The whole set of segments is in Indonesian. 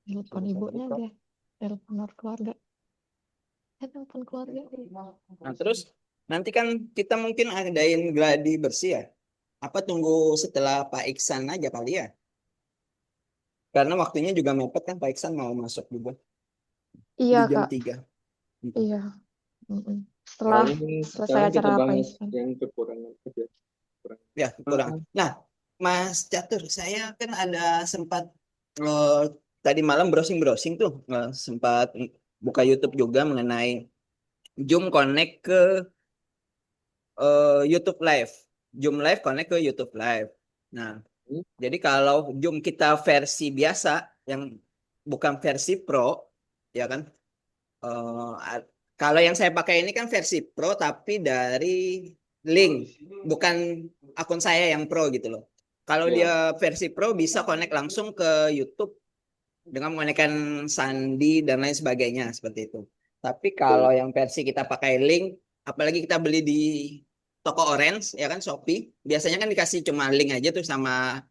Telepon ibunya dia. Telepon keluarga. Telepon keluarga dia. Nah, terus nanti kan kita mungkin adain gladi bersih ya. Apa tunggu setelah Pak Iksan aja kali ya? Karena waktunya juga mepet kan Pak Iksan mau masuk juga Iya, di jam Kak. 3. Gitu. Iya. Mm-mm. Setelah Paling selesai sekarang kita acara bahas Paiskan. yang kekurangan aja. Kekurangan. Ya, kurang. Nah, Mas Catur, saya kan ada sempat eh, tadi malam browsing-browsing tuh, sempat buka YouTube juga mengenai Zoom connect ke YouTube Live. Zoom Live connect ke YouTube Live. Nah, jadi kalau Zoom kita versi biasa yang bukan versi Pro, ya kan? eh, a- Kalau yang saya pakai ini kan versi Pro tapi dari link, bukan akun saya yang Pro gitu loh. Kalau dia Ya. versi Pro bisa connect langsung ke YouTube dengan menggunakan sandi dan lain sebagainya seperti itu. Tapi kalau Betul. yang versi kita pakai link, apalagi kita beli di toko Orange ya kan Shopee, biasanya kan dikasih cuma link aja tuh sama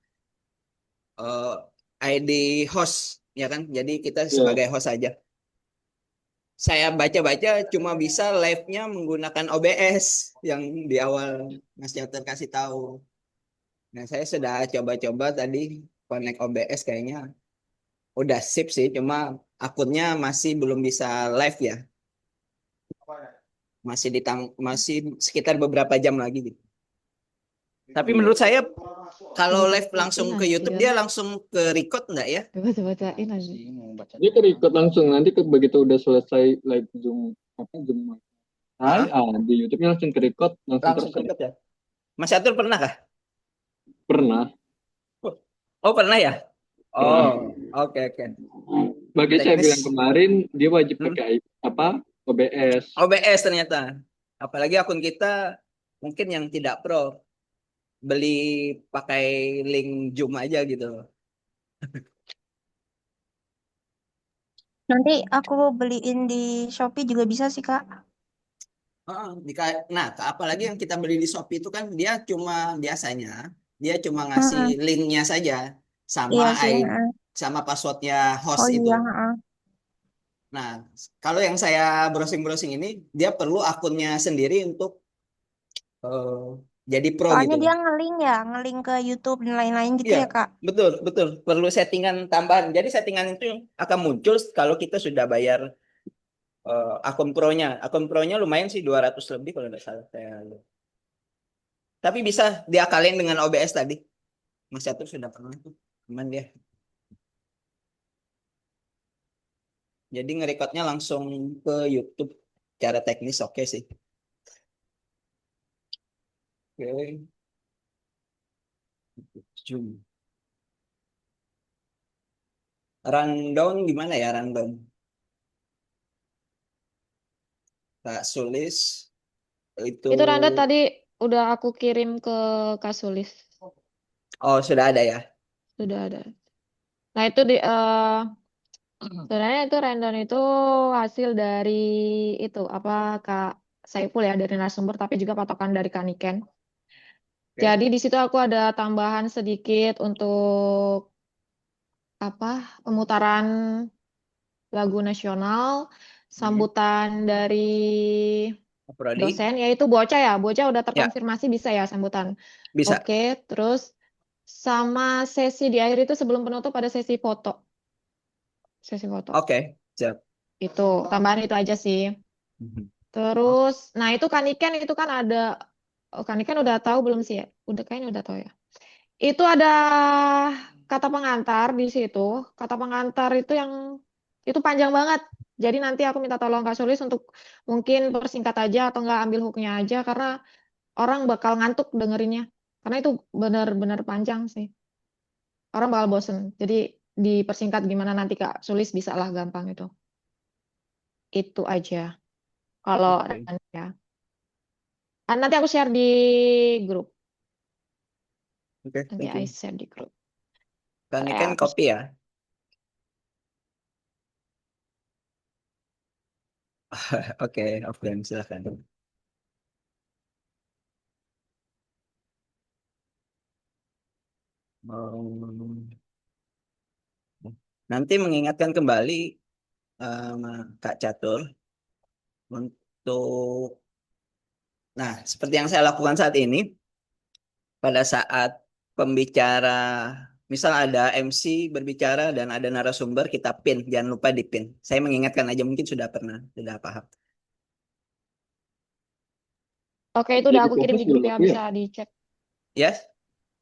eh, ID host ya kan. Jadi kita Ya. sebagai host aja. Saya baca-baca cuma bisa live-nya menggunakan OBS yang di awal Mas Jatuh kasih tahu. Nah, saya sudah coba-coba tadi connect OBS kayaknya udah sip sih, cuma akunnya masih belum bisa live ya. Masih sekitar beberapa jam lagi gitu. Tapi menurut saya kalau Coba live bacain langsung ke YouTube anjir. dia langsung ke record nggak ya? Coba bacain anjir. Dia ikut langsung nanti begitu udah selesai live Zoom apa Zoom Hai, Ah, di YouTube-nya langsung ke record, langsung langsung ke terus record ya. Mas Jatuh pernah kah? pernah, Oh, pernah ya? pernah. Oh, oke oke. Bagi saya bilang Teknis. kemarin dia wajib Hmm? pakai apa OBS. OBS ternyata. Apalagi akun kita mungkin yang tidak pro, beli pakai link Zoom aja gitu loh. Nanti aku beliin di Shopee juga bisa sih, Kak. Heeh, nah, apalagi yang kita beli di Shopee itu kan dia cuma biasanya dia cuma ngasih Mm-mm. linknya saja sama Iya sih. ID, Mm. sama passwordnya host Oh itu. iya. Mm. Nah, kalau yang saya browsing-browsing ini dia perlu akunnya sendiri untuk eh, jadi pro gitu Soalnya loh. dia ngelink ya, ngelink ke YouTube dan lain-lain gitu Iya, ya, Kak. betul, betul. Perlu settingan tambahan. Jadi settingan itu yang akan muncul kalau kita sudah bayar akun pro-nya. Akun pro-nya lumayan sih 200 lebih kalau nggak salah. Tapi bisa diakalin dengan OBS tadi. Mas Catur sudah pernah tuh. Cuman dia. Jadi ngerekodnya langsung ke YouTube. Cara teknis oke sih. Oke. Zoom. Rundown gimana ya rundown? Kak Sulis itu. Itu Randa tadi udah aku kirim ke Kasulis. Oh, sudah ada ya? Sudah ada. Nah, itu sebenarnya itu random itu hasil dari itu apa Kak Saiful ya dari narasumber tapi juga patokan dari Kaniken. Oke. Jadi di situ aku ada tambahan sedikit untuk apa pemutaran lagu nasional, Hmm. sambutan dari Prodi? dosen yaitu Bocah ya. Bocah udah Ya, terkonfirmasi bisa ya sambutan. bisa. Oke, terus sama sesi di akhir itu sebelum penutup ada sesi foto. Sesi foto. Oke, siap. Itu tambahan itu aja sih. Mhm. Terus, nah itu Kaniken itu kan ada, oh, Kaniken udah tahu belum sih ya? Udah kayaknya udah tahu ya. Itu ada kata pengantar di situ. Kata pengantar itu yang itu panjang banget. Jadi nanti aku minta tolong Kak Sulis untuk mungkin persingkat aja atau enggak ambil hooknya aja karena orang bakal ngantuk dengerinnya. Karena itu benar-benar panjang sih. Orang bakal bosen. Jadi dipersingkat gimana nanti Kak Sulis bisa lah gampang itu. Itu aja. Kalau Oke, ya. Ah, nanti aku share di grup. oke, Nanti thank I you. share di grup. Kan ini Saya kan aku kopi ya. Oke, oke, silakan. Um, Nanti mengingatkan kembali Kak Catur untuk, nah seperti yang saya lakukan saat ini, pada saat pembicara, misal ada MC berbicara dan ada narasumber, kita pin, jangan lupa di pin. Saya mengingatkan aja, mungkin sudah pernah, sudah paham. Oke, itu udah Jadi aku kirim co-host di grup belum ya, aku ya? bisa dicek. Yes?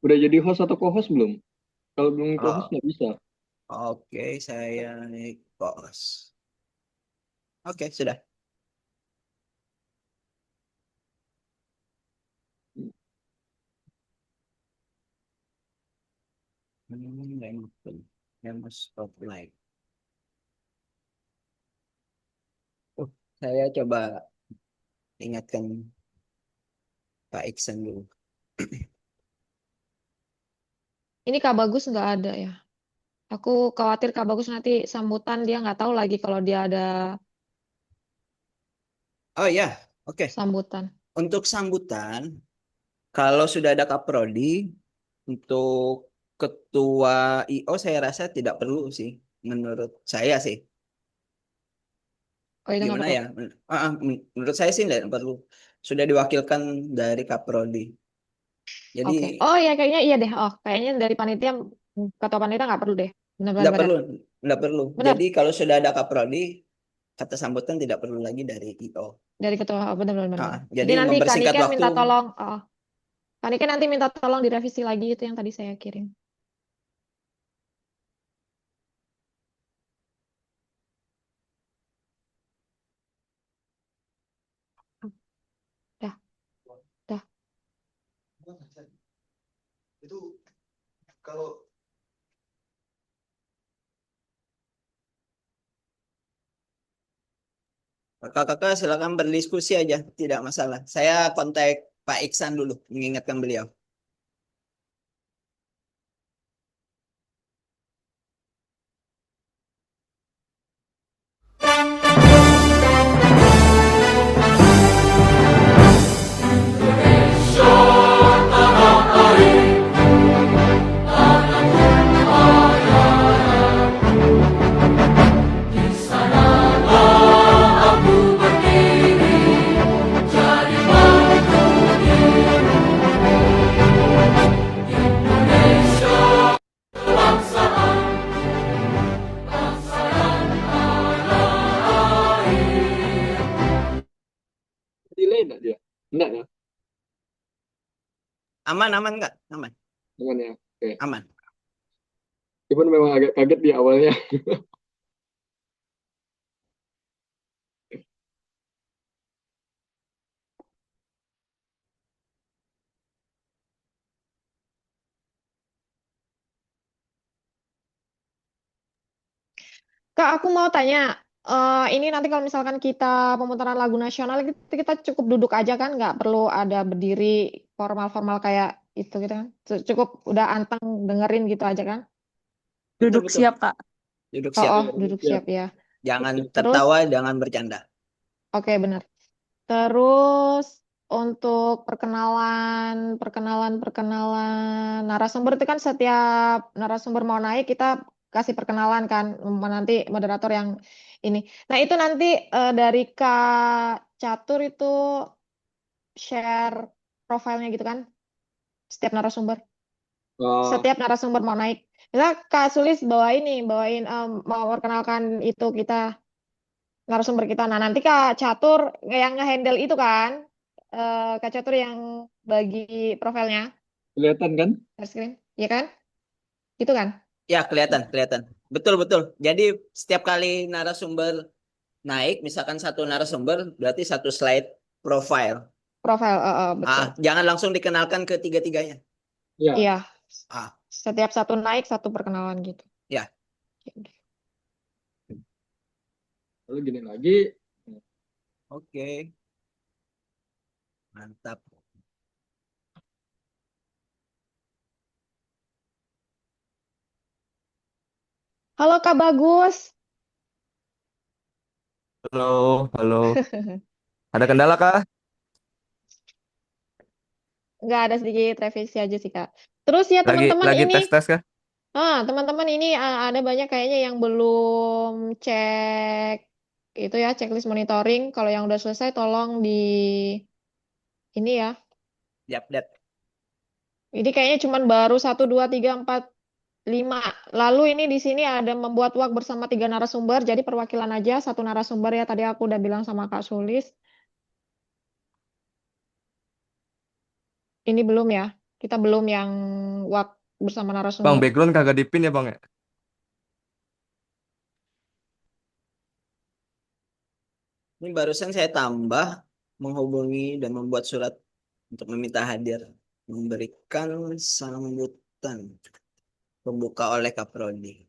Udah jadi host atau co-host belum? Kalau belum co-host Oh, nggak bisa. oke, saya kos. Oke, sudah. Spotlight. Saya coba ingatkan Pak Iksan dulu. Ini Kak Bagus nggak ada ya. Aku khawatir Kak Bagus nanti sambutan dia nggak tahu lagi kalau dia ada Oh ya, oke. sambutan. Untuk sambutan, kalau sudah ada Kaprodi, untuk ketua IO saya rasa tidak perlu sih, menurut saya sih. Oh itu nggak Gimana perlu. ya? Menurut saya sih tidak perlu. Sudah diwakilkan dari Kaprodi. Jadi Oke. Oh ya kayaknya iya deh. Oh kayaknya dari panitia ketua panitia nggak perlu deh. Benar benar tidak benar. perlu, tidak perlu. Jadi Benar. kalau sudah ada Kaprodi, kata sambutan tidak perlu lagi dari IO. Dari ketua oh, benar benar benar. Benar. Jadi Jadi nanti mempersingkat Kaniken waktu. minta tolong. Oh, Kaniken nanti minta tolong direvisi lagi itu yang tadi saya kirim. Dah, dah. Itu kalau kakak-kakak silakan berdiskusi aja, tidak masalah. Saya kontak Pak Iksan dulu, mengingatkan beliau. Delay enggak dia? Enggak ya? Aman, aman nggak? Aman, Aman ya? Oke. aman. Cuman memang agak kaget di awalnya. Kak, aku mau tanya, ini nanti kalau misalkan kita pemutaran lagu nasional, kita cukup duduk aja kan, nggak perlu ada berdiri formal-formal kayak itu gitu kan. Cukup udah anteng dengerin gitu aja kan. Betul, Duduk betul. siap, Kak. Duduk Oh, siap. oh, duduk Ya. siap ya. Jangan Terus, tertawa, jangan bercanda. oke benar. Terus untuk perkenalan narasumber itu kan setiap narasumber mau naik kita kasih perkenalan kan nanti moderator yang ini. Nah itu nanti dari Kak Catur itu share profilnya gitu kan setiap narasumber. Oh, Setiap narasumber mau naik. Misal Kak Sulis bawain mau perkenalkan itu kita narasumber kita. Nah, nanti Kak Catur yang ngehandle itu kan, Kak Catur yang bagi profilnya, kelihatan kan? share screen, ya kan? Itu kan? Ya, kelihatan, kelihatan. Betul, betul. Jadi setiap kali narasumber naik, misalkan satu narasumber, berarti satu slide profile. Profil, betul. Jangan langsung dikenalkan ke tiga-tiganya. Ya. Iya, Ah, setiap satu naik satu perkenalan gitu. ya, Lalu gini lagi. oke. Mantap. Halo Kak Bagus, Halo, halo. Ada kendala kah? nggak ada sedikit revisi aja sih Kak. Itu Terus ya teman-teman Lagi ini, tes-tes kah? teman-teman ini ada banyak kayaknya yang belum cek itu ya, checklist monitoring. Kalau yang udah selesai tolong di ini ya. Di update. Ini kayaknya cuman baru 1, 2, 3, 4, 5. Lalu ini di sini ada membuat work bersama 3 narasumber. Jadi perwakilan aja 1 narasumber ya. Tadi aku udah bilang sama Kak Sulis. Ini belum ya. Kita belum yang work bersama Bang, narasumber. background kagak dipin ya Bang ya? Ini barusan saya tambah menghubungi dan membuat surat untuk meminta hadir, memberikan sambutan pembuka oleh Kaprodi.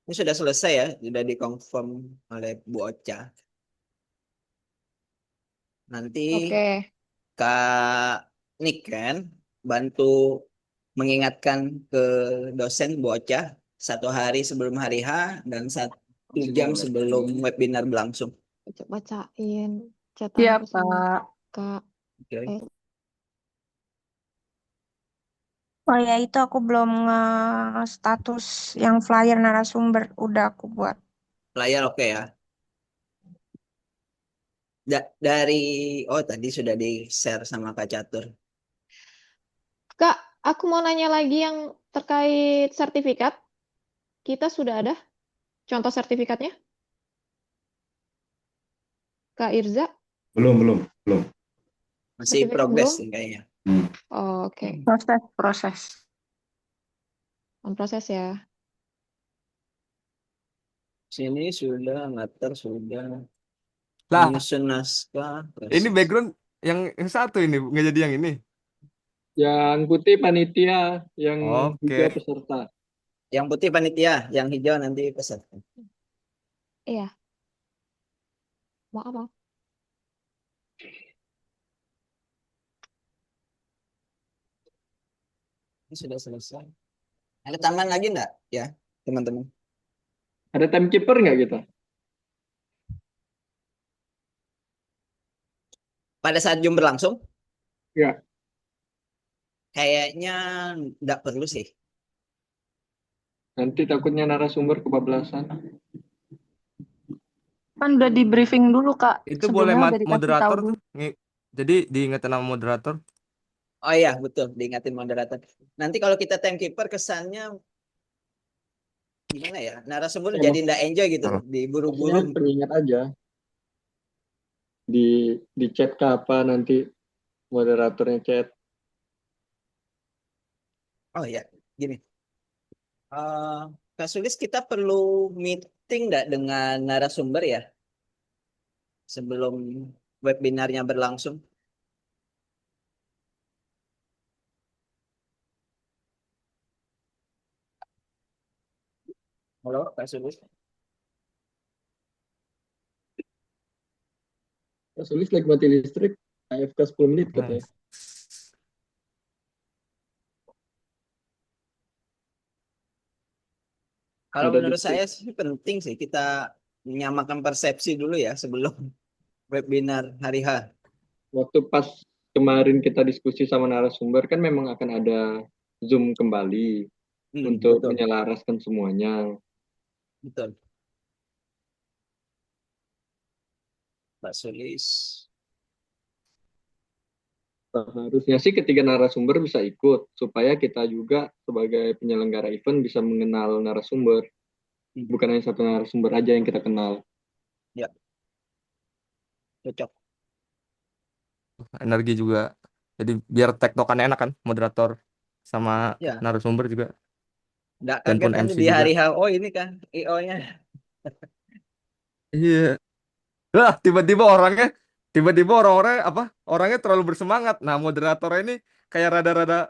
Ini sudah selesai ya, sudah dikonfirm oleh Bu Ocha. Nanti Oke. Kak Niken bantu mengingatkan ke dosen Bu Ocha 1 hari sebelum hari H dan 1 jam sebelum webinar berlangsung. Bacain chatan Siap, bersama Kak. Kak. Oke. Oh ya, itu aku belum nge-status yang flyer narasumber. Udah aku buat. Layar oke ya. Dari tadi sudah di-share sama Kak Catur. Kak, aku mau nanya lagi yang terkait sertifikat. Kita sudah ada contoh sertifikatnya? Kak Irza, Belum. Masih sertifikat progres belum? nih kayaknya. Oh, oke. Proses. On proses ya. Sini sudah, ngatur sudah, Lah, menyusun naskah, ini proses. background yang satu ini nggak jadi yang ini. Yang putih panitia, yang Oke. hijau peserta. Yang putih panitia, yang hijau nanti peserta. Iya. Maaf, maaf. Ini sudah selesai. Ada tambahan lagi enggak ya, teman-teman? Ada timekeeper nggak kita? Pada saat Zoom berlangsung, Ya, kayaknya enggak perlu sih. nanti takutnya narasumber kebablasan. Kan udah di briefing dulu, Kak. Itu boleh Sebelumnya udah dikasih tahu moderator dulu. tuh. Jadi diingetin sama moderator. Oh iya, betul, diingatin moderator. Nanti kalau kita timekeeper kesannya gimana ya? Narasumber Ya, jadi enggak enjoy gitu, Oh. diburu-buru. maksudnya pengingat aja. Di chat ke apa nanti moderatornya chat. Oh iya, gini. Kak Sulis, kita perlu meeting nggak dengan narasumber ya sebelum webinarnya berlangsung? Halo, Kak Sulis. Sulis lagi mati listrik, AFK 10 menit katanya. Kalau Ada menurut diskusi. saya sih penting sih kita menyamakan persepsi dulu ya sebelum webinar hari H. Waktu pas kemarin kita diskusi sama narasumber kan memang akan ada Zoom kembali untuk Betul, menyelaraskan semuanya. betul. Pak Sulis. Harusnya sih ketiga narasumber bisa ikut supaya kita juga sebagai penyelenggara event bisa mengenal narasumber. Bukan hanya satu narasumber aja yang kita kenal. Ya, cocok. Energi juga. Jadi biar tektokannya enak kan moderator sama Ya, narasumber juga. nggak Dan kaget pun nanti MC di juga. hari H. Oh ini kan IO-nya. Iya. Lah, tiba-tiba orang-orangnya apa? Orangnya terlalu bersemangat. Nah, moderatornya ini kayak rada-rada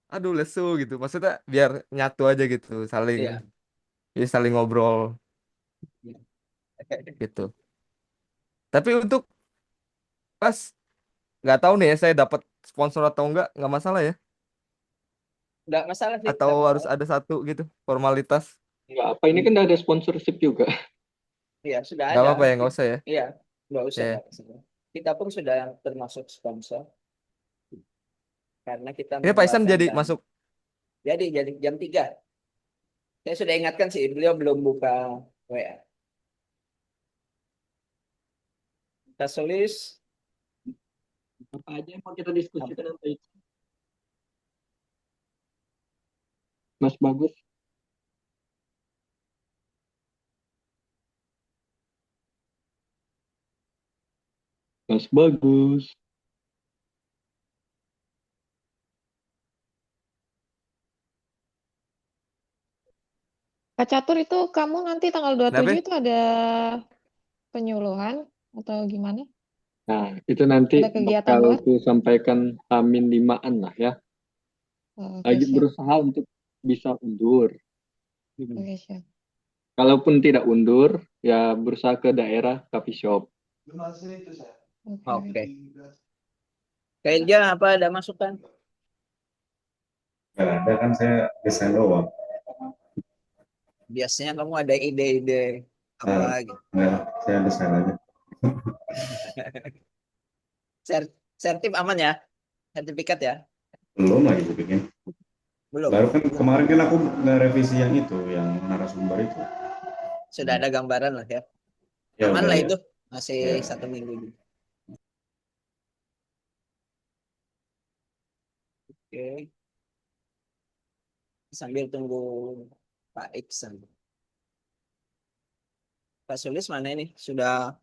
aduh lesu gitu. Maksudnya biar nyatu aja gitu, Iya. saling ngobrol gitu. Tapi untuk pas nggak tahu nih ya saya dapat sponsor atau nggak masalah ya. Nggak masalah sih. Atau Nggak harus masalah. ada satu gitu formalitas. Nggak apa, ini kan ada sponsorship juga. Iya, sudah Nggak ada. apa-apa ya, nggak usah ya. Iya, nggak usah. Ya. Nggak usah. Kita pun sudah termasuk sponsor karena kita Ini Pak Isan mengeluarkan jadi dana. masuk jadi jam 3. Saya sudah ingatkan sih, beliau belum buka WA. Kita tulis Apa aja yang mau kita diskusikan nanti? Mas Bagus. Mas Bagus. Kak Catur itu kamu nanti tanggal Kenapa? 27 itu ada penyuluhan atau gimana? Nah, itu nanti Ada kegiatan bakal luar? ku sampaikan Amin 5-an lah ya. Oh, oke, Lagi siap. berusaha untuk bisa undur. Oke, siap. Kalaupun tidak undur, ya berusaha ke daerah coffee shop. Oke. Kayaknya apa ada masukan? Nggak ada kan saya desain doang. Biasanya kamu ada ide-ide apa Nah, gitu. nggak, saya desain aja. Sertif aman ya? Sertifikat ya? Belum lagi gue bikin. Belum. Baru kan kemarin kan aku nge-revisi yang itu, yang narasumber itu. Sudah ada gambaran lah ya. Ya Aman udah lah ya. itu. Masih Ya. 1 minggu juga. Oke. Sambil tunggu Pak Iksan. Pak Sulis mana ini? Sudah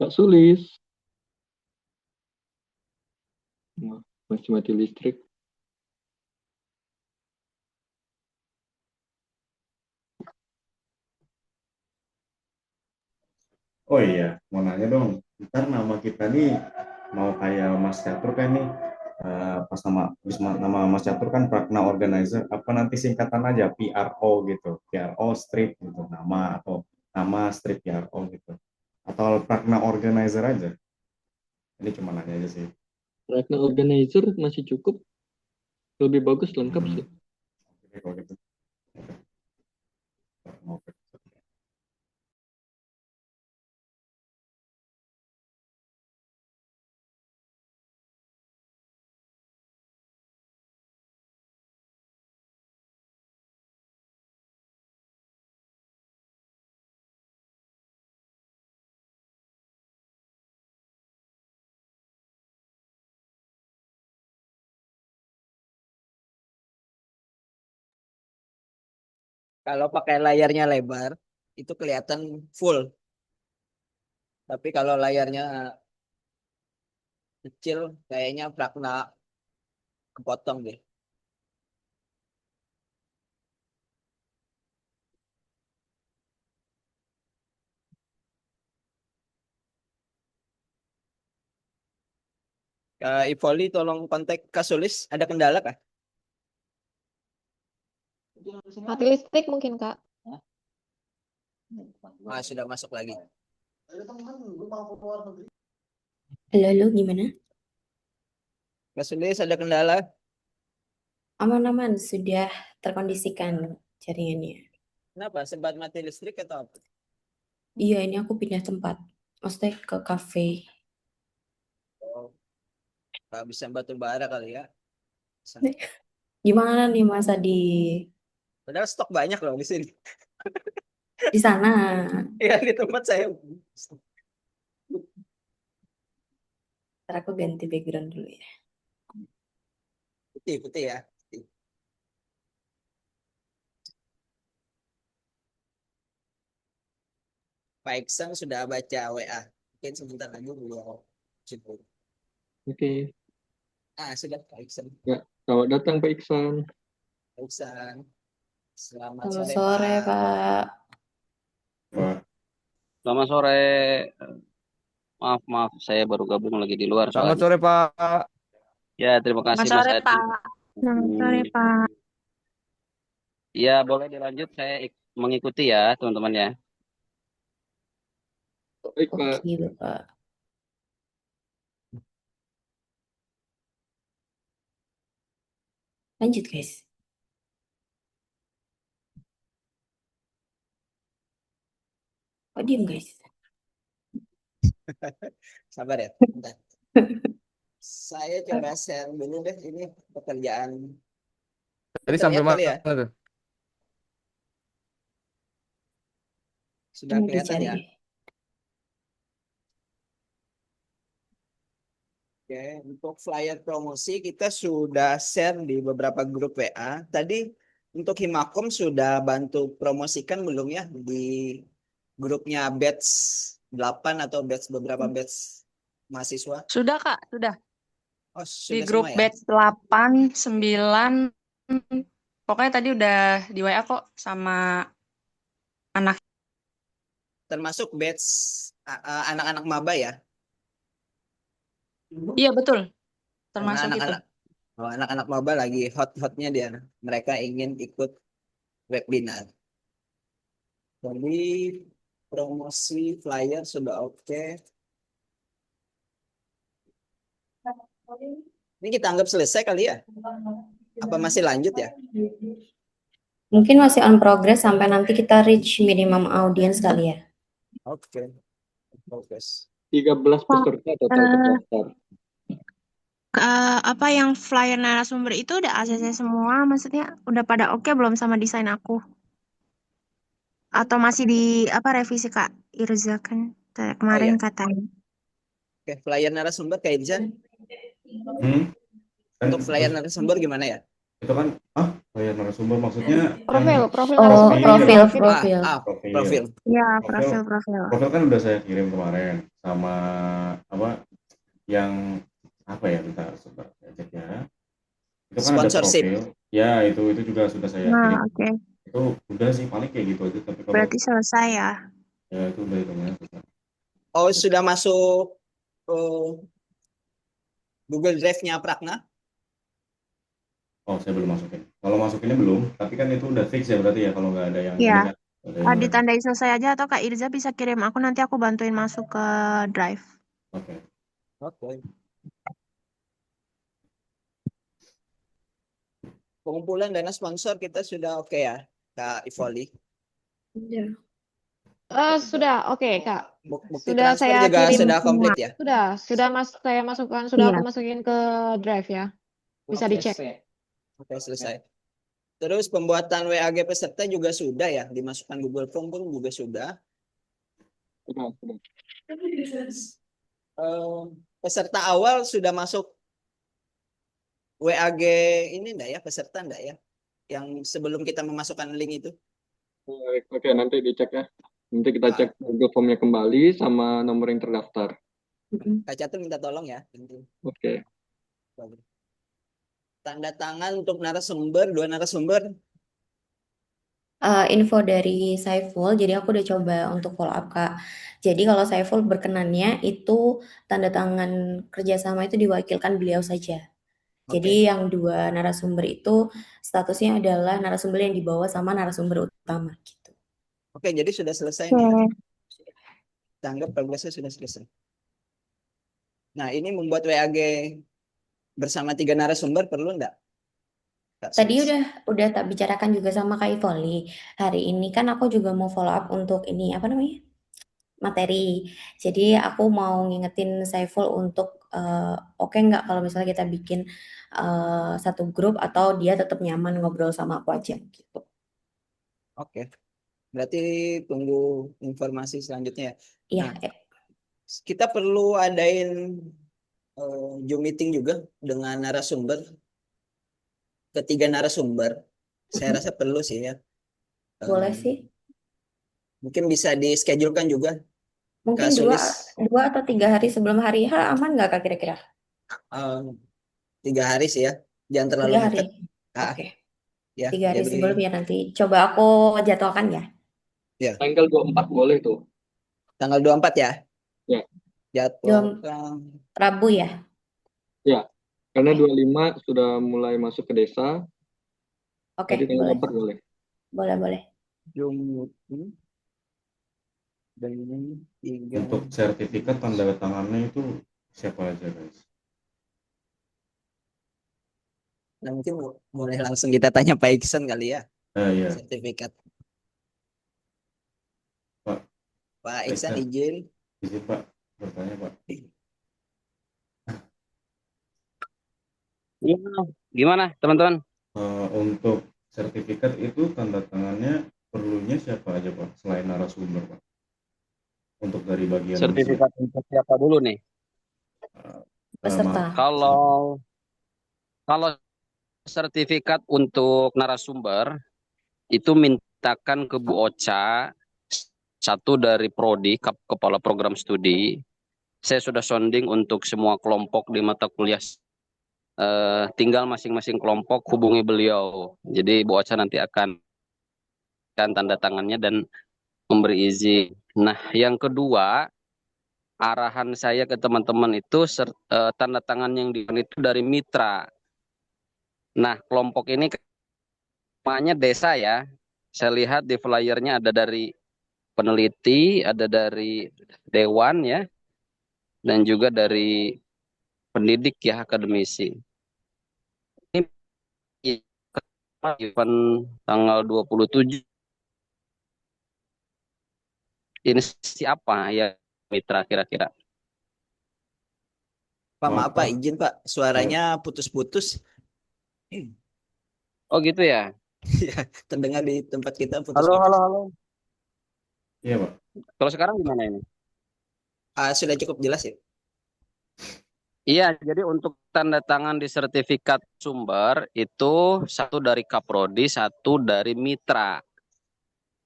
Pak Sulis. Wah, masih mati listrik. Oh iya, mau nanya dong. Ntar nama kita nih mau kayak Mas Catur kan nih. Pas nama Mas Catur kan Pragna Organizer. Apa nanti singkatan aja PRO gitu. PRO Strip gitu nama, atau nama Strip PRO gitu. Atau Pragna Organizer aja. Ini cuma nanya aja sih. Karena organizer masih cukup. Lebih bagus lengkap sih. Oke, kalau gitu. Oke. kalau pakai layarnya lebar itu kelihatan full. Tapi kalau layarnya kecil kayaknya Pragna kepotong deh. Ivoli tolong kontak Kasulis, ada kendala kah? Mati listrik mungkin, Kak. Sudah masuk lagi. Halo, gimana? Kasulis ada kendala? Aman-aman, sudah terkondisikan jaringannya. Kenapa? Sempat mati listrik atau apa? Iya, ini aku pindah tempat. Maksudnya ke kafe. Oh, bisa batu bara kali ya. Bisa. Gimana nih Mas Adi? Padahal stok banyak loh di sini. Di sana. Ya di tempat saya. Ntar aku ganti background dulu ya. Putih, putih ya. Putih. Pak Iksan sudah baca WA. Mungkin sebentar lagi beliau jemput. Oke. Sudah Pak Iksan. Ya, selamat datang Pak Iksan. Pak Iksan. Selamat Selamat sore, sore, Pak. Pak. Wah, Selamat sore. Maaf, saya baru gabung lagi di luar Selamat soalnya. sore, Pak. Ya, terima kasih Selamat Mas sore, Adi. Pak. Selamat sore, Pak. Ya, boleh dilanjut. Saya mengikuti ya, teman-teman ya. Baik, Pak. Oke, Bapak. Lanjut, guys. Kok diem, guys? Sabar ya. Bentar. Saya coba share dulu deh ini pekerjaan. Tadi sampai Terlihat kali ya? mana tuh? Sudah Ini kelihatan dicari. ya? Oke, untuk flyer promosi kita sudah share di beberapa grup WA. Tadi untuk Himakom sudah bantu promosikan belum ya di grupnya batch 8 atau batch beberapa batch mahasiswa? Sudah, Kak, sudah. Oh, Di sudah grup semua ya? batch 8, 9, pokoknya tadi udah di WA kok sama anak. Termasuk batch anak-anak maba ya? Iya, betul. Karena Termasuk itu. anak-anak maba lagi hot-hotnya dia. Mereka ingin ikut webinar. Jadi promosi flyer sudah oke. Ini kita anggap selesai kali ya? Apa masih lanjut ya? Mungkin masih on progress sampai nanti kita reach minimum audience kali ya. Oke. Fokus. 13 peserta total terdaftar. Apa yang flyer narasumber itu udah ACC semua, maksudnya udah pada oke belum sama desain aku? Atau masih di revisi Kak Irza kan kemarin ya. katanya. Oke, flyer narasumber kayak Izan. Kan Untuk flyer terus narasumber gimana ya? itu kan flyer narasumber maksudnya Profil Oh, narasumber itu profil. Profil. Ya, Profil. profil. Profil kan udah saya kirim kemarin sama yang apa ya, bentar sebentar saya cek ya. Itu kan ada Sponsorship. profil. Ya, itu juga sudah saya Nah, kirim. oke. Itu udah sih paling kayak gitu aja, tapi kalau Berarti selesai ya. ya itu udah hitungnya selesai. Oh, sudah masuk Google Drive-nya Pragna? Oh, saya belum masukin. Kalau masukinnya belum, tapi kan itu udah fix ya berarti ya, kalau nggak ada yang Iya. ini kan. Ada yang Ditandai selesai aja atau Kak Irza bisa kirim aku, nanti aku bantuin masuk ke Drive. Oke. Pengumpulan dana sponsor kita sudah oke ya, Kak Ivoli? Iya. Sudah oke Kak. Bukti Sudah transfer saya juga kirim sudah semua. komplit ya? Sudah saya masukkan, sudah Iya. aku masukin ke Drive ya. Bisa Oke. dicek. Oke, selesai. Terus pembuatan WAG peserta juga sudah ya, dimasukkan Google Form pun juga sudah. Sudah. Peserta awal sudah masuk WAG ini enggak ya, peserta enggak ya? Yang sebelum kita memasukkan link itu? Oke, nanti dicek ya. Nanti kita cek Google Form-nya kembali sama nomor yang terdaftar. Kak Catur minta tolong ya. Oke. Tanda tangan untuk narasumber, 2 narasumber. Info dari Saiful, jadi aku udah coba untuk follow up Kak. Jadi kalau Saiful berkenannya itu tanda tangan kerjasama itu diwakilkan beliau saja. Jadi yang 2 narasumber itu statusnya adalah narasumber yang dibawa sama narasumber utama gitu. Oke, jadi sudah selesai nih ya. Kita anggap progresnya sudah selesai. Nah, ini membuat WAG bersama 3 narasumber perlu enggak? Tadi udah tak bicarakan juga sama Kak Ivoli. Hari ini kan aku juga mau follow up untuk ini materi. Jadi aku mau ngingetin Saiful untuk oke nggak kalau misalnya kita bikin satu grup atau dia tetap nyaman ngobrol sama aku aja gitu. Oke. Berarti tunggu informasi selanjutnya. Iya. Nah, kita perlu adain Zoom meeting juga dengan narasumber. Ketiga narasumber. Saya rasa perlu sih ya. Boleh sih. Mungkin bisa di-schedulekan juga. Mungkin 2 atau 3 hari sebelum hari H aman nggak Kak kira-kira? 3 hari sih ya. Jangan terlalu 3 hari. mepet. Oke. Ya, 3 hari jadi sebelum ya nanti. Coba aku jadwalkan ya. ya. Tanggal 24 boleh tuh. Tanggal 24 ya? Ya. Jadwalkan. Rabu ya? Ya. Karena 25 sudah mulai masuk ke desa. Oke, Jadi tanggal 24 boleh. Boleh. Zoom meeting. Untuk sertifikat tanda tangannya itu siapa aja guys? Nah, mungkin boleh langsung kita tanya Pak Iksan kali ya. Iya. Sertifikat. Pak Iksan izin. Izin Pak. bertanya Pak. Iya, gimana teman-teman? Untuk sertifikat itu tanda tangannya perlunya siapa aja Pak selain narasumber Pak? Untuk dari bagian Wisma. Sertifikat untuk siapa dulu nih? Peserta. Kalau kalau sertifikat untuk narasumber itu mintakan ke Bu Ocha, satu dari Prodi, Kepala Program Studi. Saya sudah sounding untuk semua kelompok di mata kuliah. Tinggal masing-masing kelompok hubungi beliau. Jadi Bu Ocha nanti akan tanda tangannya dan memberi izin. Nah, yang kedua, arahan saya ke teman-teman itu tanda tangan yang itu dari mitra. Nah, kelompok ini namanya desa ya. Saya lihat di flyernya ada dari peneliti, ada dari dewan ya, dan juga dari pendidik ya, akademisi. Ini event tanggal 27. Ini siapa ya mitra kira-kira? Pak, maaf Pak, izin Pak, suaranya putus-putus. Oh gitu ya? Ya, terdengar di tempat kita Halo, putus-putus. halo, halo. Iya Pak. Kalau sekarang gimana ini? Sudah cukup jelas ya? Iya, jadi untuk tanda tangan di sertifikat sumber itu satu dari Kaprodi, satu dari mitra.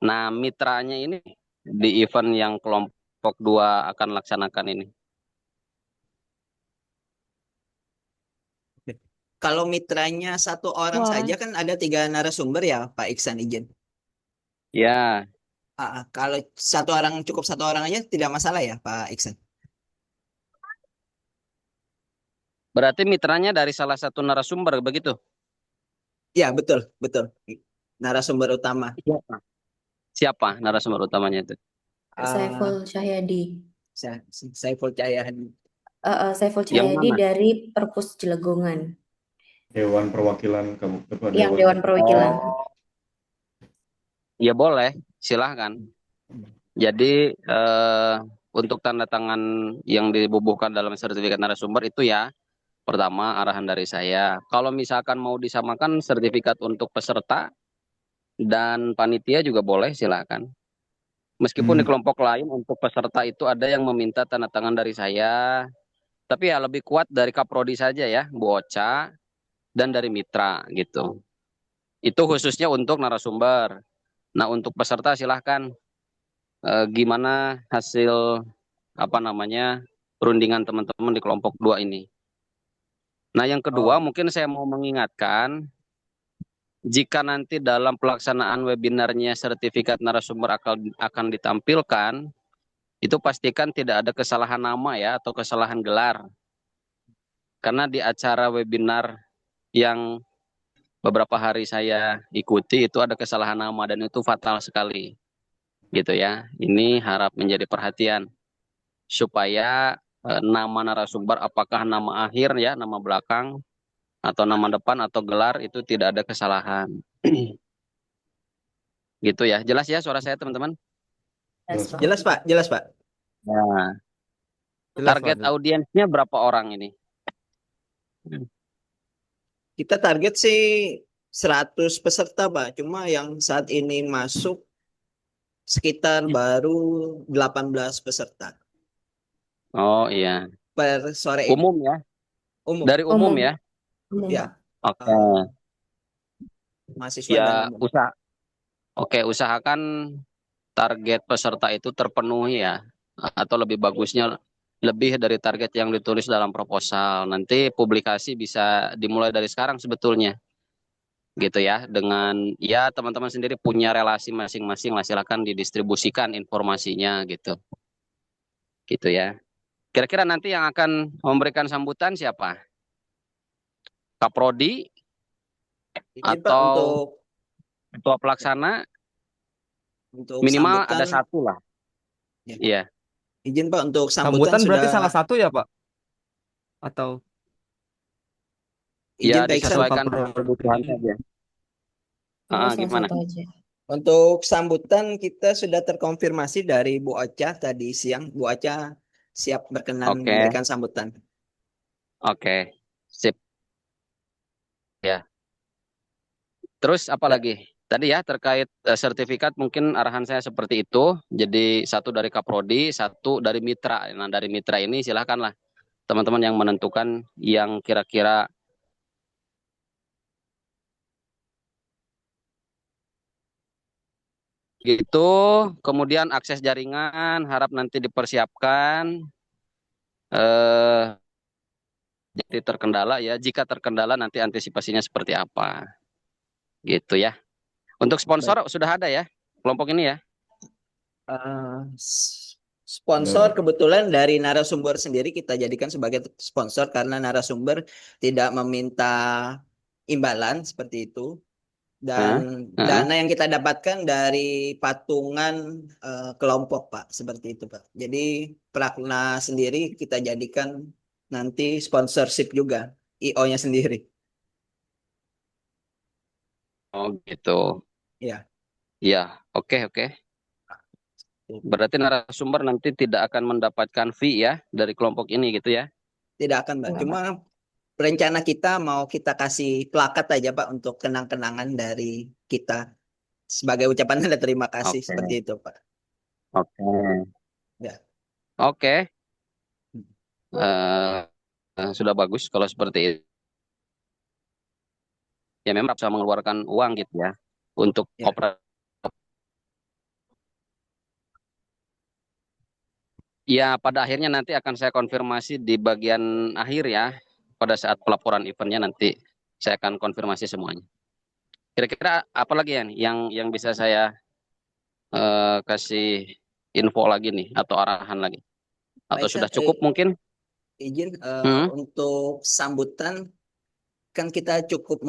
Nah, mitranya ini di event yang kelompok 2 akan laksanakan ini. Kalau mitranya satu orang saja kan ada 3 narasumber ya Pak Iksan, izin. Ya, Kalau cukup satu orang aja tidak masalah ya Pak Iksan? berarti mitranya dari salah satu narasumber begitu? Ya, betul, betul. Narasumber utama. Siapa narasumber utamanya itu? Saiful Cahyadi. Saiful Cahyadi. Saiful Yang Cahyadi mana? dari Perpus Cilegongan. Dewan Perwakilan Kabupaten. Yang Dewan Perwakilan. Ya boleh, silahkan. Jadi untuk tanda tangan yang dibubuhkan dalam sertifikat narasumber itu ya, pertama arahan dari saya. Kalau misalkan mau disamakan sertifikat untuk peserta dan panitia juga boleh, silahkan. Meskipun di kelompok lain untuk peserta itu ada yang meminta tanda tangan dari saya, tapi ya lebih kuat dari Kaprodi saja ya, Bu Ocha, dan dari mitra gitu. Itu khususnya untuk narasumber. Nah untuk peserta silahkan gimana hasil perundingan teman-teman di kelompok 2 ini. Nah yang kedua mungkin saya mau mengingatkan, jika nanti dalam pelaksanaan webinarnya sertifikat narasumber akan ditampilkan, itu pastikan tidak ada kesalahan nama ya atau kesalahan gelar. Karena di acara webinar yang beberapa hari saya ikuti itu ada kesalahan nama dan itu fatal sekali. Gitu ya. Ini harap menjadi perhatian supaya nama narasumber apakah nama akhir ya, nama belakang atau nama depan atau gelar itu tidak ada kesalahan. Gitu ya. Jelas ya suara saya teman-teman? Jelas Pak, jelas Pak. Nah, Jelas, target Pak. audiensnya berapa orang ini? Kita target sih 100 peserta Pak, cuma yang saat ini masuk sekitar baru 18 peserta Oh iya. per sore ini. Umum ya? Umum. Dari umum ya? Ya. Oke. Mahasiswa Ya, dan umum. usahakan target peserta itu terpenuhi ya. Atau lebih bagusnya lebih dari target yang ditulis dalam proposal. Nanti publikasi bisa dimulai dari sekarang sebetulnya. Gitu ya. Dengan ya teman-teman sendiri punya relasi masing-masing lah, silakan didistribusikan informasinya gitu. Gitu ya. Kira-kira nanti yang akan memberikan sambutan siapa? Kaprodi Izin Pak, atau ketua pelaksana? untuk Minimal sambutan, ada satu lah. Iya. Izin Pak, untuk Sambutan sambutan berarti sudah salah satu ya, Pak? Atau izin Ya Pak Iksan. disesuaikan dengan kebutuhan saja. Gimana? Untuk sambutan kita sudah terkonfirmasi dari Bu Ocha tadi siang. Bu Ocha siap berkenan Oke, memberikan sambutan. oke. Sip ya. Terus apa Ya, lagi? Tadi ya terkait sertifikat mungkin arahan saya seperti itu. Jadi satu dari Kaprodi, satu dari mitra. Nah, dari mitra ini silahkanlah teman-teman yang menentukan yang kira-kira gitu. Kemudian akses jaringan harap nanti dipersiapkan. Eh, jadi terkendala ya. Jika terkendala nanti antisipasinya seperti apa. Gitu ya. Untuk sponsor baik. sudah ada ya kelompok ini ya. Eh, sponsor kebetulan dari narasumber sendiri kita jadikan sebagai sponsor karena narasumber tidak meminta imbalan seperti itu. Dan Hah? Hah? dana yang kita dapatkan dari patungan kelompok, Pak, seperti itu, Pak. Jadi Prakna sendiri kita jadikan nanti sponsorship juga, IO-nya sendiri. Oh gitu. Ya, Ya, oke oke. Berarti narasumber nanti tidak akan mendapatkan fee ya dari kelompok ini gitu ya. tidak akan, Pak. Enggak, Cuma Pak. rencana kita mau kita kasih plakat aja, Pak, untuk kenang-kenangan dari kita sebagai ucapan tanda terima kasih Oke. seperti itu, Pak. Oke. Ya. Oke. Sudah bagus kalau seperti itu. Ya memang bisa mengeluarkan uang gitu ya untuk Ya. operasi. Ya pada akhirnya nanti akan saya konfirmasi di bagian akhir ya. Pada saat pelaporan eventnya nanti saya akan konfirmasi semuanya. Kira-kira apa lagi ya nih yang bisa saya kasih info lagi nih atau arahan lagi? Atau Baik, sudah cukup mungkin? izin Hmm? untuk sambutan kan kita cukup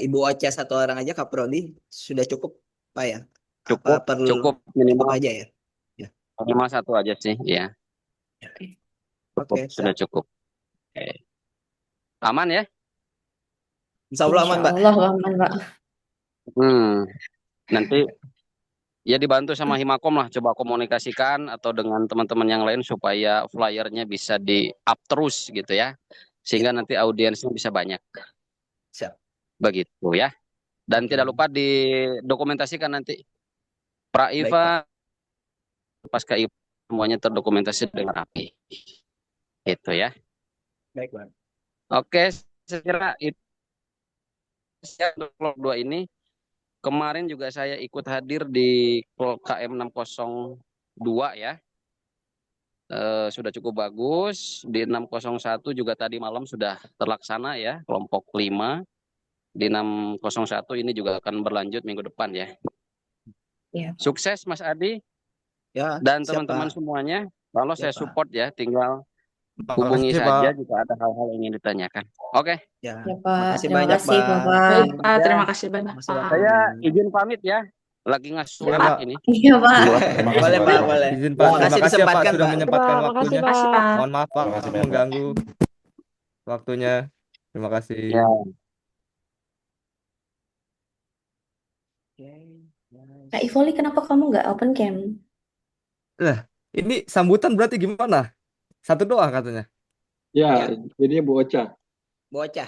Ibu Ocha satu orang aja Kaprodi sudah cukup, Pak ya? Apa Cukup, perlu cukup cukup minimal aja ya? Ya. minimal satu aja sih, ya. Cukup, Oke, sudah siap. cukup. Oke. Aman ya? Insya Allah aman, Insya Pak. Allah aman, Pak. Nanti ya dibantu sama Himakom lah, coba komunikasikan atau dengan teman-teman yang lain supaya flyernya bisa di up terus gitu ya, sehingga Ya, nanti audiensnya bisa banyak, siap. begitu ya. Dan Oke. tidak lupa didokumentasikan nanti pra Baik, Pak. event, pasca event semuanya terdokumentasi dengan rapi, gitu ya. Baik, Pak. Oke, saya kira itu ya untuk vlog 2 ini. Kemarin juga saya ikut hadir di KM 602 ya. Sudah cukup bagus. Di 601 juga tadi malam sudah terlaksana ya, kelompok 5. Di 601 ini juga akan berlanjut minggu depan ya. Iya, Pak. Sukses Mas Adi Ya, dan siap, teman-teman Pak. semuanya. Kalau Ya, saya Pak. support ya, tinggal hubungi Makasih, saja Pak. jika ada hal-hal yang ingin ditanyakan. Oke, Ya, Ya, Pak. makasih Terima banyak, kasih, Pak. Bapak. Baik, Pak. Ya, Terima kasih banyak, makasih Pak. waktunya. saya izin pamit ya. Lagi ngasuh Boleh, anak Pak. ini. Iya, Pak. Terima kasih, Boleh, Pak. Pak, Terima boleh. kasih. Izin, Pak. Terima Makasih kasih ya, Pak, disempatkan, sudah Pak. menyempatkan Makasih, waktunya. Pak. Makasih, Pak. Mohon maaf, Pak, Terima kasih banyak, Pak. mengganggu waktunya. Terima kasih. Ya. Kak Ivoli, kenapa kamu nggak open cam? Lah, ini sambutan berarti gimana? Satu doang katanya. Ya, Ya, jadinya Bu Ocha. bocah.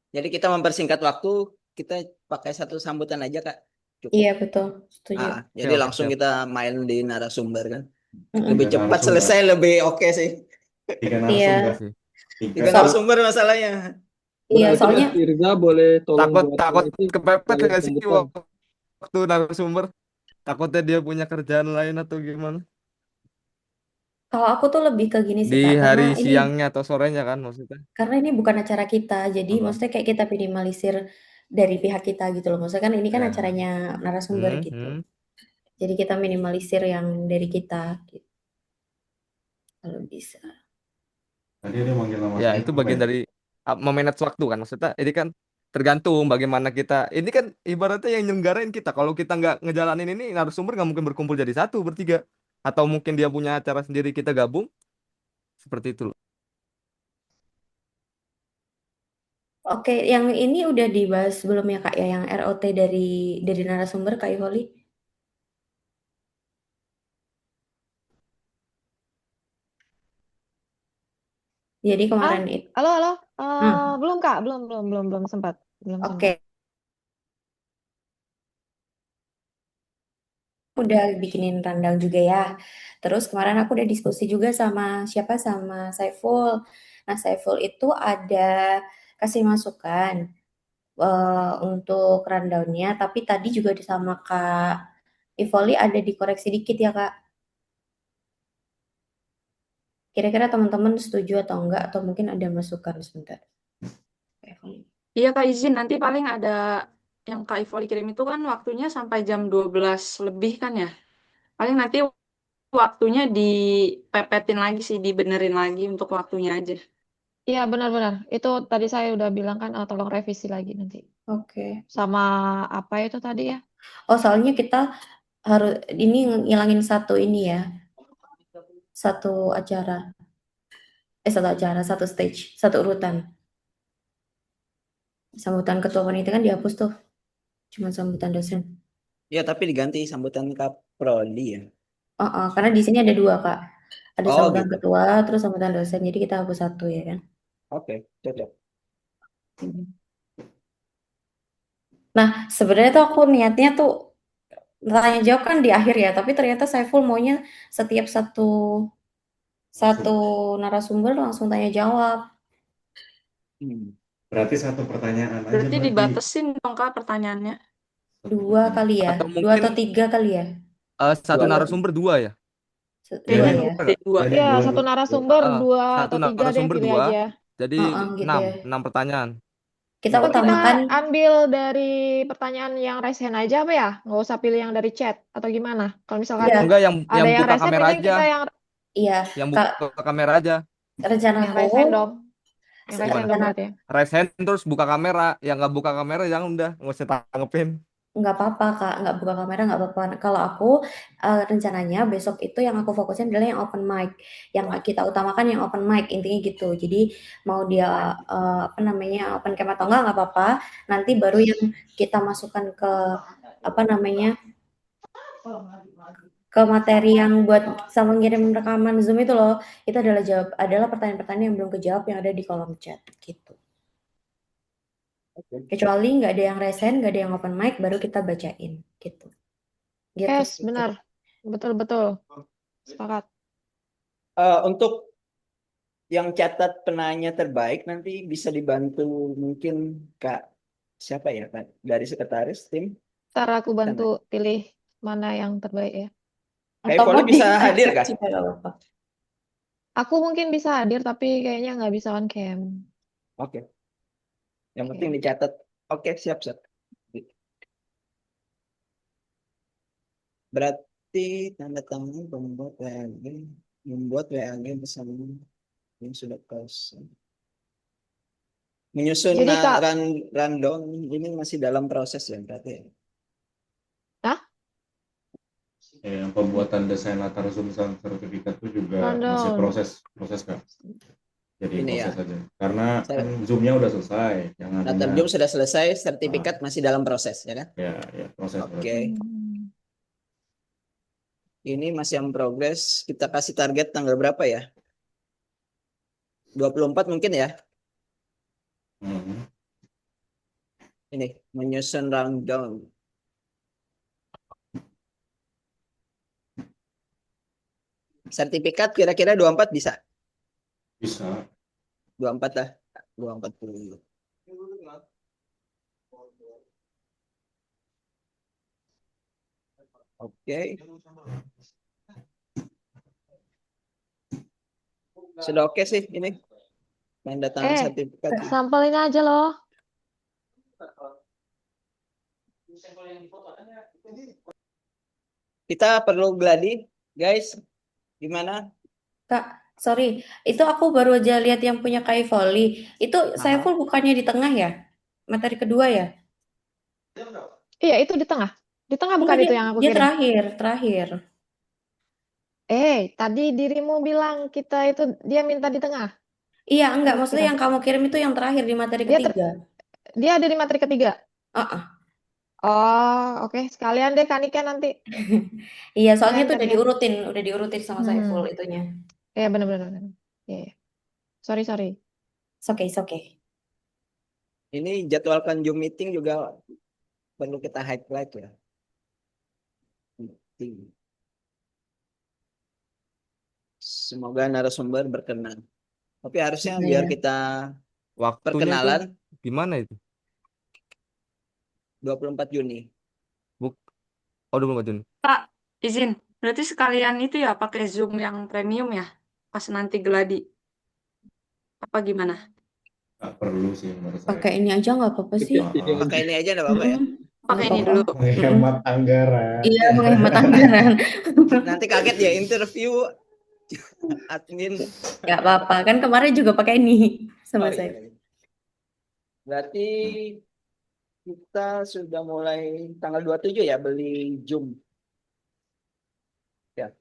Jadi kita mempersingkat waktu, kita pakai satu sambutan aja, Kak. Cukup. Iya, betul. Setuju. Jadi Oke, langsung siap. kita main di narasumber kan. Mm-mm. Lebih Tiga cepat narasumber. selesai, lebih oke sih. Tiga Iya. narasumber. Sih. Tiga Tiga. narasumber masalahnya. Iya, Berarti soalnya Mas Irza boleh tolong Takut buat takut ini kepepet flyer nggak sih sambutan. waktu narasumber? Takutnya dia punya kerjaan lain atau gimana? kalau aku tuh lebih ke gini sih, Di Kak. hari siangnya atau sorenya kan maksudnya? Karena ini bukan acara kita, jadi Apa? maksudnya kayak kita minimalisir dari pihak kita gitu loh. Maksudnya kan ini kan Ya. acaranya narasumber gitu. Jadi kita minimalisir yang dari kita gitu. Kalau bisa. Tadi dia manggil nama Ya, saya itu apa bagian ya? dari memanage waktu kan maksudnya. Ini kan tergantung bagaimana kita. Ini kan ibaratnya yang nyelenggarain kita. Kalau kita nggak ngejalanin ini, narasumber nggak mungkin berkumpul jadi satu bertiga. Atau mungkin dia punya acara sendiri kita gabung. Seperti itu loh. Oke, yang ini udah dibahas belum ya, Kak, ya, yang ROT dari narasumber, Kak Ivoli? Jadi Ah, kemarin itu, halo. hmm, Belum Kak, belum sempat, belum oke, sempat. udah bikinin rundown juga ya. Terus kemarin aku udah diskusi juga sama siapa, sama Saiful. Nah, Saiful itu ada kasih masukan untuk rundownnya, tapi tadi juga sama Kak Ivoli ada dikoreksi dikit ya Kak. Kira-kira teman-teman setuju atau enggak, atau mungkin ada masukan sebentar. Kak Ivoli. Iya Kak izin, nanti paling ada yang Kak Ivoli kirim itu kan waktunya sampai jam 12 lebih kan ya. Paling nanti waktunya dipepetin lagi sih, dibenerin lagi untuk waktunya aja. Iya benar-benar. Itu tadi saya udah bilang kan, tolong revisi lagi nanti. Oke. Sama apa itu tadi ya? Oh, soalnya kita harus ini ngilangin satu ini ya, satu acara. Satu acara, satu stage, satu urutan. Sambutan ketua panitia kan dihapus tuh. Cuma sambutan dosen. Ya, tapi diganti sambutan Kaprodi ya. Karena di sini ada dua, Kak. Ada Oh sambutan gitu. ketua, terus sambutan dosen. Jadi kita hapus satu ya kan. Oke, cocok. Nah, sebenarnya tuh aku niatnya tuh tanya jawab kan di akhir ya, tapi ternyata Saiful maunya setiap satu narasumber langsung tanya jawab. Berarti satu pertanyaan aja Berarti berarti. dibatesin dong Kak pertanyaannya. Dua kali ya, Atau dua atau mungkin tiga kali ya. satu Dua. narasumber dua ya? Dua Kayaknya ya. dua. Jadi Iya, dua, satu dua. narasumber, dua Satu atau tiga deh, narasumber pilih dua, aja. jadi Gitu ya. 6 pertanyaan. Kita Atau kita utamakan ambil dari pertanyaan yang raise hand aja apa ya? Nggak usah pilih yang dari chat atau gimana? Kalau misalkan ya, Enggak, ada yang yang buka raise hand, kamera mending aja, kita yang iya, yang Kak, buka kamera aja. raise rencanaku hand dong. Yang raise hand Gimana? dong rencana berarti ya. Raise hand terus buka kamera, yang nggak buka kamera jangan, udah nggak usah tanggepin. nggak apa-apa Kak, nggak buka kamera nggak apa-apa. Kalau aku rencananya besok itu yang aku fokusin adalah yang open mic, yang kita utamakan yang open mic intinya gitu. Jadi mau dia apa namanya open cam atau nggak apa-apa. Nanti baru yang kita masukkan ke apa namanya ke materi yang buat sama ngirim rekaman Zoom itu loh. Itu adalah pertanyaan-pertanyaan yang belum kejawab yang ada di kolom chat gitu. Kecuali nggak ada yang resen, nggak ada yang open mic, baru kita bacain gitu. Gitu Yes, sih. benar. Betul. Sepakat. Untuk yang catat penanya terbaik nanti bisa dibantu mungkin Kak siapa ya Kak dari sekretaris tim. Ntar aku bantu pilih mana yang terbaik ya. Kayak Atau Voli mau bisa di hadir Kak? juga nggak apa-apa. Aku mungkin bisa hadir tapi kayaknya nggak bisa on cam. Oke. Yang penting dicatat. Oke, siap. Berarti tanda tangan membuat WAG bersama yang sudah kosong. Menyusun Jadi Kak, rundown ini masih dalam proses ya berarti ya? Yang pembuatan desain latar zoom sertifikat itu juga masih rundown. proses Kak. Jadi Ini proses ya. aja. Karena kan zoomnya udah selesai. Yang Latar adanya, zoom sudah selesai, sertifikat masih dalam proses ya kan? ya proses. Oke. Ini masih yang progres. Kita kasih target tanggal berapa ya? 24 mungkin ya? Ini menyusun rundown. Sertifikat kira-kira 24 bisa? Bisa. 24 lah. 24 dulu. Oke. Sudah oke sih ini. Tanda tangan sertifikat. Sampelin aja loh. Kita perlu gladi, guys. Gimana? Kak, sorry, itu aku baru aja lihat yang punya Kak Volley. Itu Saiful bukannya di tengah ya? Materi kedua ya? Iya, itu di tengah. Di tengah bukan itu yang aku Dia kirim. terakhir. Tadi dirimu bilang kita itu dia minta di tengah. Iya, enggak. Maksudnya yang kamu kirim itu yang terakhir di materi ketiga. Dia ada di materi ketiga. Oh, oke. Sekalian deh Kanika nanti. Iya, soalnya itu udah diurutin sama Saiful itunya. Iya, benar. Iya. Sorry. It's okay. Ini jadwalkan Zoom meeting juga perlu kita highlight ya. Meeting. Semoga narasumber berkenan. Tapi harusnya biar Iya. kita Waktunya itu perkenalan gimana itu? 24 Juni. Oh, 24 Juni. Kak, izin. Berarti sekalian itu ya pakai Zoom yang premium ya? Pas nanti geladi. Apa gimana? Nggak perlu sih menurut saya. Pakai ini aja nggak apa-apa sih. Pakai ini aja enggak apa-apa ya. Pakai ini Nggak dulu. apa-apa. Menghemat anggaran. Iya, menghemat anggaran. Nanti kaget ya interview admin. Nggak apa-apa, kan kemarin juga pakai ini sama Oh, saya. iya. Berarti kita sudah mulai tanggal 27 ya beli Zoom. Ya.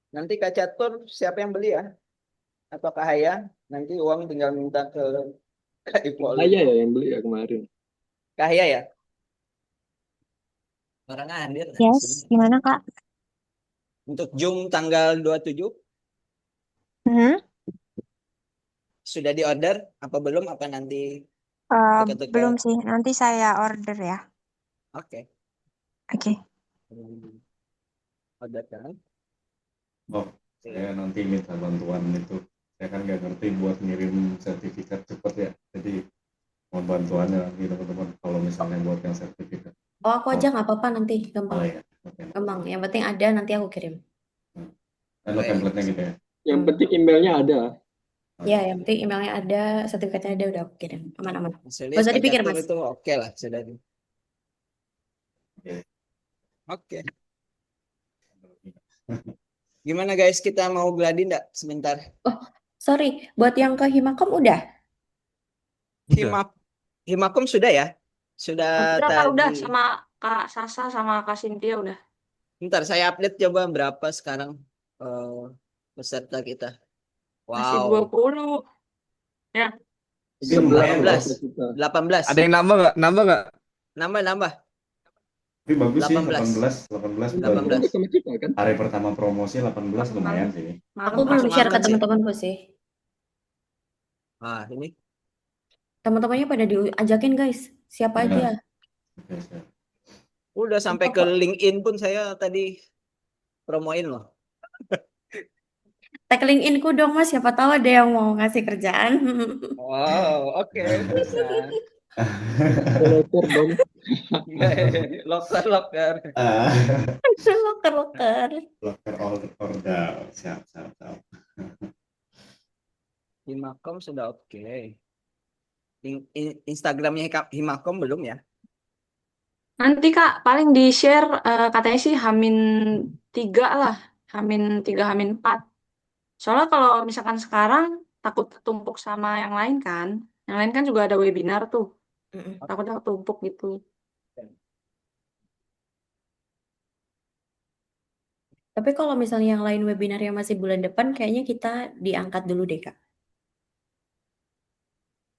Nanti Kak Catur siapa yang beli ya? Atau Kak Haya? Nanti uang tinggal minta ke Kak Ipoli. Saya ya yang beli ya kemarin. Kak Haya ya? Orang hadir. Yes, gimana Kak? Untuk Zoom tanggal 27 Hmm? sudah di order apa belum? Apa nanti dekat-dekat? Belum sih, nanti saya order ya. Oke. Oke. Order kan? Oh, saya nanti minta bantuan itu. Saya kan nggak ngerti buat ngirim sertifikat cepat ya. Jadi mohon bantuannya nanti teman-teman kalau misalnya buat yang sertifikat. Oh, aku aja nggak apa-apa nanti, gampang. Oh ya, oke. Gampang. Yang penting ada, nanti aku kirim. Kan template-nya gitu ya. Yang penting emailnya ada. Ya, yang penting emailnya ada, sertifikatnya ada, udah aku kirim. Aman-aman. Hasilnya Nggak usah Kak dipikir, Catur Mas. itu oke lah sudah. Oke. Oke. Gimana guys, kita mau gladi enggak sebentar? Sorry, buat yang ke Himakom udah? Himakom sudah ya? Sudah Udah Kak, udah tadi. sama Kak Sasa sama Kak Cynthia udah. Bentar, saya update coba berapa sekarang peserta kita. Masih Wow. 20. Ya. 19. 18. Ada yang nambah nggak? Nambah. Tapi bagus sih 18. 18 18. Sama kita kan. hari pertama promosi 18 lumayan sih. Aku belum share ke Semangat sih. teman-temanku sih. Ah, ini Teman-temannya pada diajakin, guys. Siapa Ya. aja? Oke, siap. udah sampai ke LinkedIn pun saya tadi promoin loh. Tag LinkedIn-ku dong, Mas. Siapa tahu ada yang mau ngasih kerjaan. Wow, oke, bisa. Loker dong. Loker. Loker-loker. Locker order. Siap. Himakom sudah oke. Instagramnya Himakom belum ya? Nanti Kak, paling di-share katanya sih H-3 lah. H-3, H-4. Soalnya kalau misalkan sekarang takut ketumpuk sama yang lain kan. Yang lain kan juga ada webinar tuh. Takutnya ketumpuk gitu. Tapi kalau misalnya yang lain webinarnya masih bulan depan, kayaknya kita diangkat dulu deh, Kak.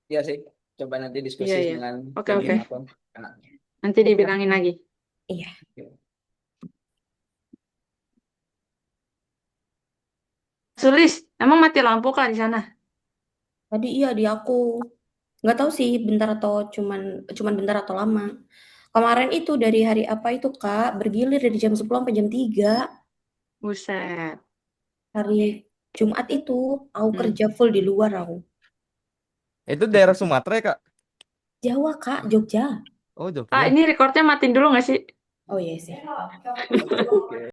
Iya sih. Coba nanti diskusi Iya, iya. dengan Oke. Himakom. Nah, Nanti dibilangin lagi. Iya. Sulis, emang mati lampu Kak di sana? Tadi iya di aku. Nggak tahu sih bentar atau cuman bentar atau lama. Kemarin itu dari hari apa itu, Kak? Bergilir dari jam 10 sampai jam 3. Buset. Hari Jumat itu aku kerja full di luar aku. Itu daerah Sumatera ya, Kak? Jawa, Kak, Jogja. Oh, Jogja. Kak, ini recordnya matiin dulu nggak sih? Oh iya sih. oke.